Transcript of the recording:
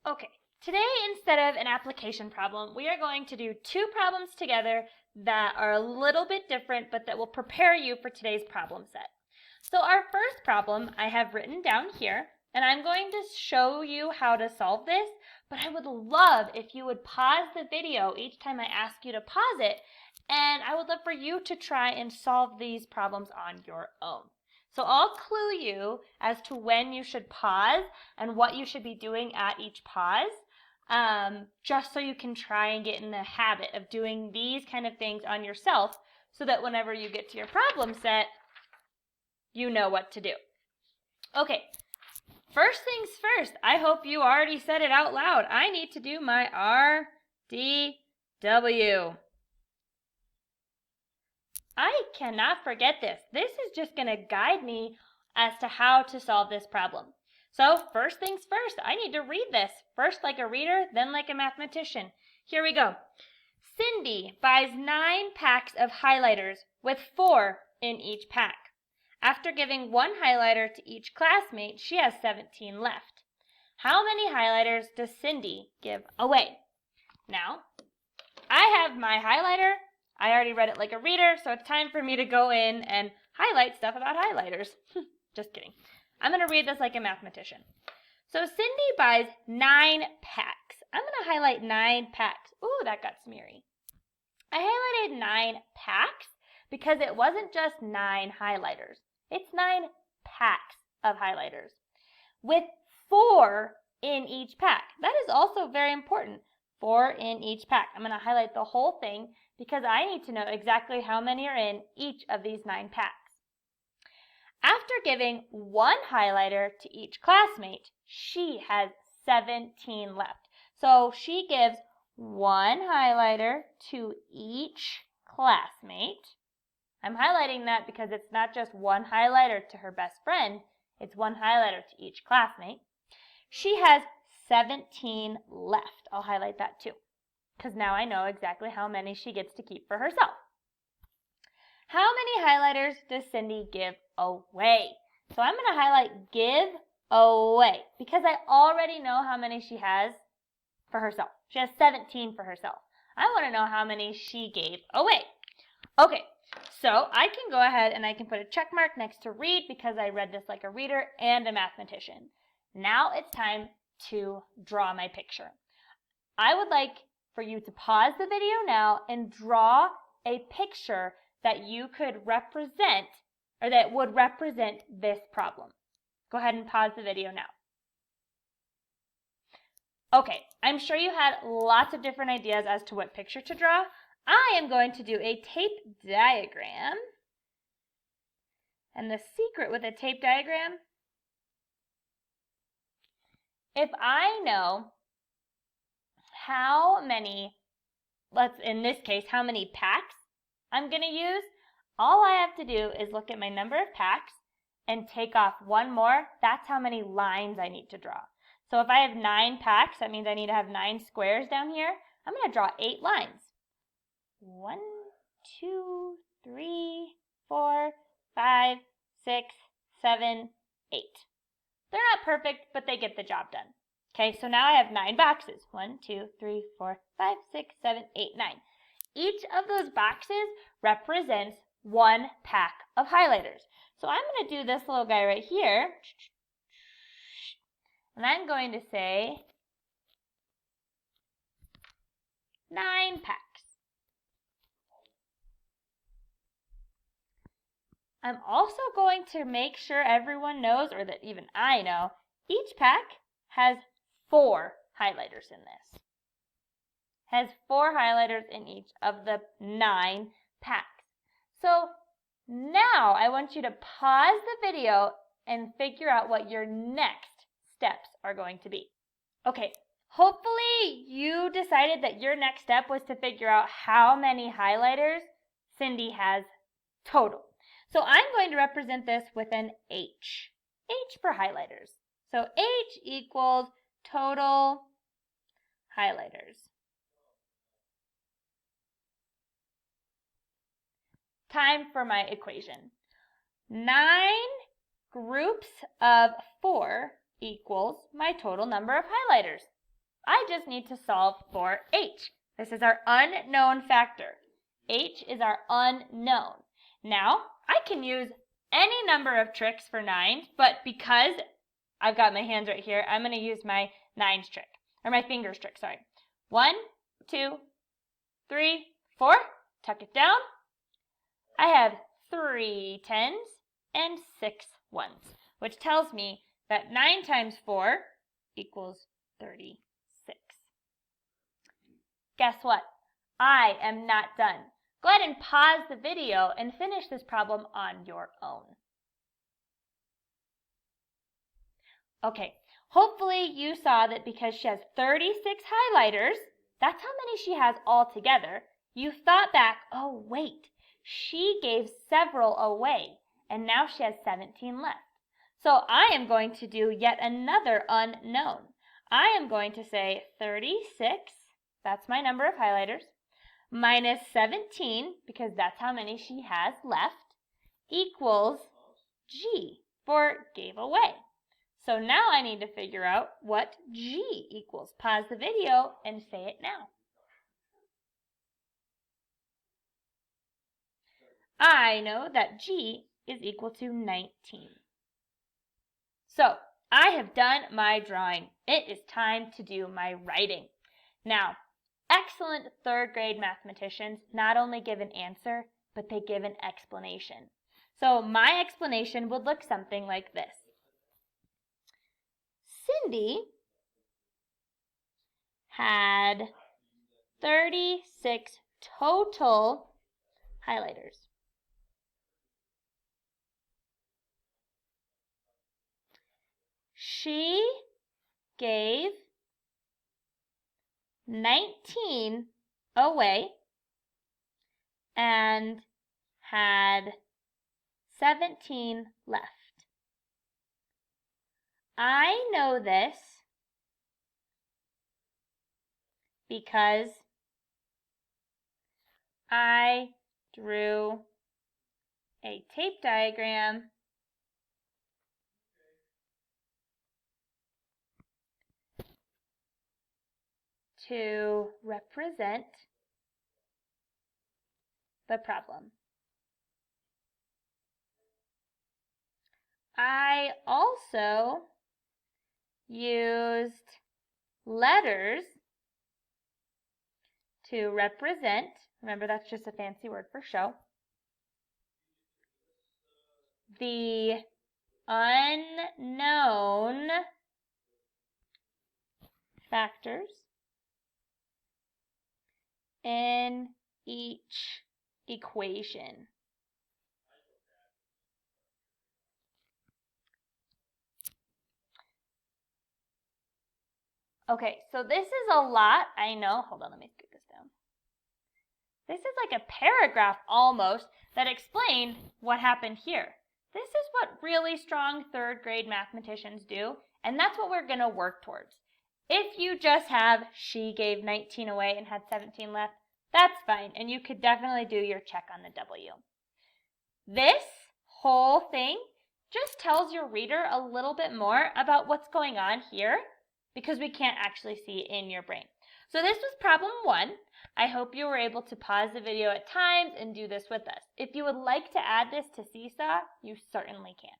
Okay, today instead of an application problem, we are going to do two problems together that are a little bit different, but that will prepare you for today's problem set. So our first problem I have written down here, and I'm going to show you how to solve this, but I would love if you would pause the video each time I ask you to pause it, and I would love for you to try and solve these problems on your own. So I'll clue you as to when you should pause and what you should be doing at each pause, just so you can try and get in the habit of doing these kind of things on yourself so that whenever you get to your problem set, you know what to do. Okay, first things first, I hope you already said it out loud. I need to do my RDW. I cannot forget this. This is just going to guide me as to how to solve this problem. So first things first, I need to read this. First like a reader, then like a mathematician. Here we go. Cindy buys 9 packs of highlighters with 4 in each pack. After giving 1 highlighter to each classmate, she has 17 left. How many highlighters does Cindy give away? Now, I have my highlighter. I already read it like a reader, so it's time for me to go in and highlight stuff about highlighters. Just kidding. I'm going to read this like a mathematician. So Cindy buys 9 packs. I'm going to highlight 9 packs. Ooh, that got smeary. I highlighted 9 packs because it wasn't just 9 highlighters. It's 9 packs of highlighters with 4 in each pack. That is also very important. 4 in each pack. I'm going to highlight the whole thing because I need to know exactly how many are in each of these 9 packs. After giving 1 highlighter to each classmate, she has 17 left. So she gives 1 highlighter to each classmate. I'm highlighting that because it's not just 1 highlighter to her best friend, it's 1 highlighter to each classmate. She has 17 left. I'll highlight that too, because now I know exactly how many she gets to keep for herself. How many highlighters does Cindy give away? So I'm going to highlight give away because I already know how many she has for herself. She has 17 for herself. I want to know how many she gave away. Okay, so I can go ahead and I can put a check mark next to read because I read this like a reader and a mathematician. Now it's time to draw my picture. I would like for you to pause the video now and draw a picture that you could represent or that would represent this problem. Go ahead and pause the video now. Okay, I'm sure you had lots of different ideas as to what picture to draw. I am going to do a tape diagram. And the secret with a tape diagram, if I know how many, in this case, how many packs I'm going to use, all I have to do is look at my number of packs and take off 1 more. That's how many lines I need to draw. So if I have 9 packs, that means I need to have 9 squares down here. I'm going to draw 8 lines. 1, 2, 3, 4, 5, 6, 7, 8. They're not perfect, but they get the job done. Okay, so now I have 9 boxes. 1, 2, 3, 4, 5, 6, 7, 8, 9. Each of those boxes represents 1 pack of highlighters. So I'm going to do this little guy right here. And I'm going to say 9 packs. I'm also going to make sure everyone knows, or that even I know, each pack has 4 highlighters in this. Has 4 highlighters in each of the 9 packs. So now I want you to pause the video and figure out what your next steps are going to be. Okay, hopefully you decided that your next step was to figure out how many highlighters Cindy has total. So I'm going to represent this with an H. H for highlighters. So H equals total highlighters. Time for my equation. 9 groups of 4 equals my total number of highlighters. I just need to solve for h. This is our unknown factor. H is our unknown. Now, I can use any number of tricks for 9s, but because I've got my hands right here, I'm going to use my 9s trick, or my fingers trick, sorry. 1, 2, 3, 4. Tuck it down. I have 3 10s and 6 1s, which tells me that 9 times 4 equals 36. Guess what? I am not done. Go ahead and pause the video and finish this problem on your own. Okay, hopefully you saw that because she has 36 highlighters, that's how many she has altogether. You thought back, oh wait, she gave several away, and now she has 17 left. So I am going to do yet another unknown. I am going to say 36, that's my number of highlighters, minus 17, because that's how many she has left, equals G for gave away. So now I need to figure out what G equals. Pause the video and say it now. I know that G is equal to 19. So I have done my drawing. It is time to do my writing. Now, excellent third grade mathematicians not only give an answer, but they give an explanation. So my explanation would look something like this. Cindy had 36 total highlighters. She gave 19 away and had 17 left. I know this because I drew a tape diagram to represent the problem. I also used letters to represent, remember that's just a fancy word for show, the unknown factors in each equation. Okay, so this is a lot, I know. Hold on, let me scoot this down. This is like a paragraph almost that explained what happened here. This is what really strong third grade mathematicians do, and that's what we're going to work towards. If you just have she gave 19 away and had 17 left, that's fine, and you could definitely do your check on the W. This whole thing just tells your reader a little bit more about what's going on here, because we can't actually see it in your brain. So this was problem 1. I hope you were able to pause the video at times and do this with us. If you would like to add this to Seesaw, you certainly can.